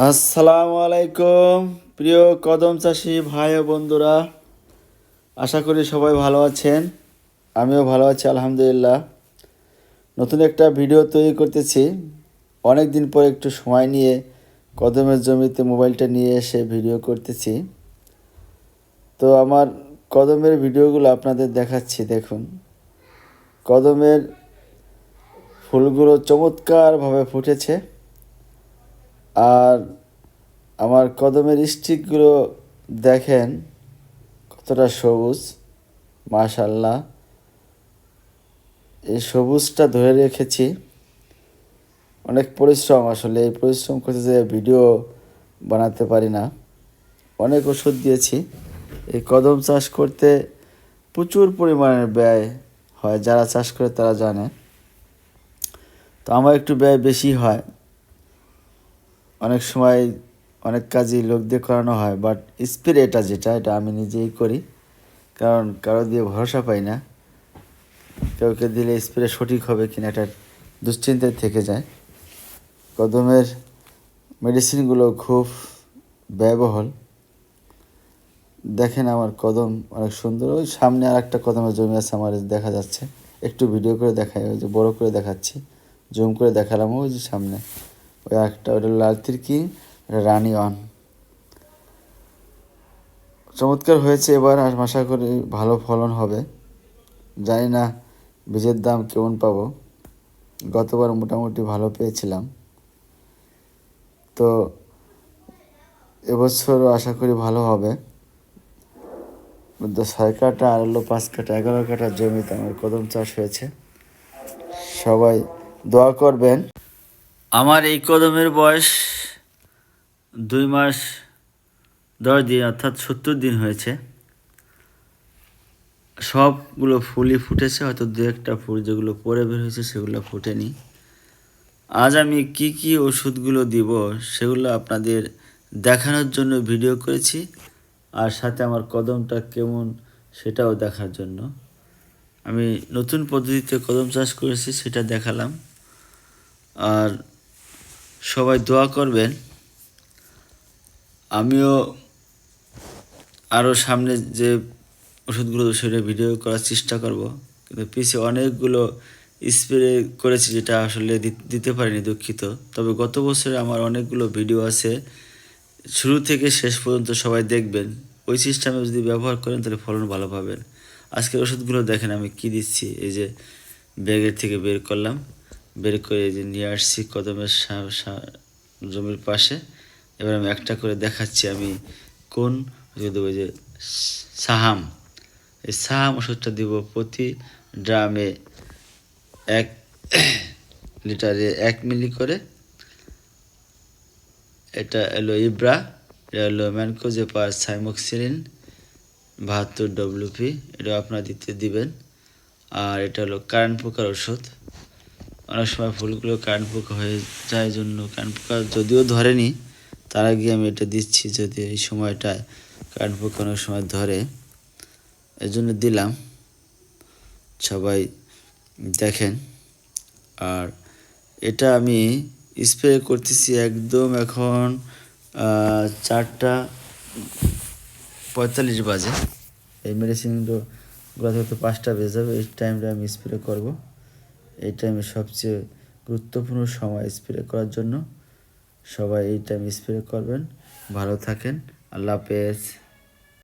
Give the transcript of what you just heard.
আসসালামু আলাইকুম প্রিয় কদম চাষি ভাই ও বন্ধুরা, আশা করি সবাই ভালো আছেন। আমিও ভালো আছি আলহামদুলিল্লাহ। নতুন একটা ভিডিও তৈরি করতেছি। অনেক দিন পর একটু সময় নিয়ে কদমের জমিতে মোবাইলটা নিয়ে এসে ভিডিও করতেছি। তো আমার কদমের ভিডিওগুলো আপনাদের দেখাচ্ছি। দেখুন, কদমের ফুলগুলো চমৎকারভাবে ফুটেছে। আর আমার কদমের স্টিকগুলো দেখেন কতটা সবুজ, মাশাআল্লাহ। এই সবুজটা ধরে রেখেছি, অনেক পরিশ্রম। আসলে এই পরিশ্রম করতে যে ভিডিও বানাতে পারি না। অনেক ওষুধ দিয়েছি। এই কদম চাষ করতে প্রচুর পরিমাণের ব্যয় হয়, যারা চাষ করে তারা জানে। তো আমার একটু ব্যয় বেশি হয়। অনেক সময় অনেক কাজই লোক দিয়ে করানো হয়, বাট স্প্রেটা যেটা, এটা আমি নিজেই করি। কারণ কারো দিয়ে ভরসা পাই না, কাউকে দিলে স্প্রে সঠিক হবে কিনা একটা দুশ্চিন্তায় থেকে যায়। কদমের মেডিসিনগুলো খুব ব্যয়বহুল। দেখেন আমার কদম অনেক সুন্দর। ওই সামনে আর একটা কদমের জমি আছে আমার, দেখা যাচ্ছে। একটু ভিডিও করে দেখাই, ওই যে বড় করে দেখাচ্ছি, জুম করে দেখালাম। ওই যে সামনে ওই একটা, ওটা লাল তিরকি, ওটা রানি অন। চমৎকার হয়েছে এবার, আর আশা করি ভালো ফলন হবে। জানি না বীজের দাম কেমন পাবো। গতবার মোটামুটি ভালো পেয়েছিলাম। তো এবছরও আশা করি ভালো হবে। 6 কাঠা আর হলো 5 কাঠা, 11 কাঠা জমিতে আমার কদম চাষ হয়েছে। সবাই দোয়া করবেন। আমার এই কদমের বয়স 2 মাস 10 দিন, অর্থাৎ 70 দিন হয়েছে। সবগুলো ফুলই ফুটেছে, হয়তো দু একটা ফুল যেগুলো পরে বের হয়েছে সেগুলো ফুটেনি। আজ আমি কি কি ওষুধগুলো দিব সেগুলো আপনাদের দেখানোর জন্য ভিডিও করেছি, আর সাথে আমার কদমটা কেমন সেটাও দেখার জন্য। আমি নতুন পদ্ধতিতে কদম চাষ করেছি, সেটা দেখালাম। আর সবাই দোয়া করবেন। আমিও আরও সামনে যে ওষুধগুলো সেটা ভিডিও করার চেষ্টা করব, কিন্তু পিছে অনেকগুলো স্প্রে করেছি যেটা আসলে দিতে পারিনি, দুঃখিত। তবে গত বছরে আমার অনেকগুলো ভিডিও আছে, শুরু থেকে শেষ পর্যন্ত সবাই দেখবেন। ওই সিস্টেমে যদি ব্যবহার করেন তাহলে ফলন ভালো পাবেন। আজকের ওষুধগুলো দেখেন আমি কি দিচ্ছি। এই যে ব্যাগের থেকে বের করলাম, বের করে এই যে নিয়ে আসছি কদমের জমির পাশে। এবার আমি একটা করে দেখাচ্ছি আমি কোন ওষুধ দেবো। যে সাহাম, এই সাহাম ওষুধটা দিব প্রতি ড্রামে 1 লিটারে 1 মিলি করে। এটা হলো ইব্রা, এটা হলো ম্যানকোজেপার সাইমোক্সিলিন 72 WP, এটা আপনারা দিবেন। আর এটা হলো কারেন্ট পোকার ওষুধ। অনেক সময় ফুলগুলো কারেন্ট পোকা হয়ে যায়, জন্য কারেন্ট পোকা যদিও ধরেনি, তার আগে আমি এটা দিচ্ছি, যদি এই সময়টায় কারেন্ট পোকা অনেক সময় ধরে, এই জন্য দিলাম। সবাই দেখেন। আর এটা আমি স্প্রে করতেছি একদম এখন 4:45 বাজে। এই মেডিসিনগুলো থেকে 5টা বেজে যাবে, এই টাইমটা আমি স্প্রে করব। এই টাইমে সবচেয়ে গুরুত্বপূর্ণ সময় স্প্রে করার জন্য। সবাই এই টাইম স্প্রে করবেন। ভালো থাকেন, আল্লাহ হাফেজ।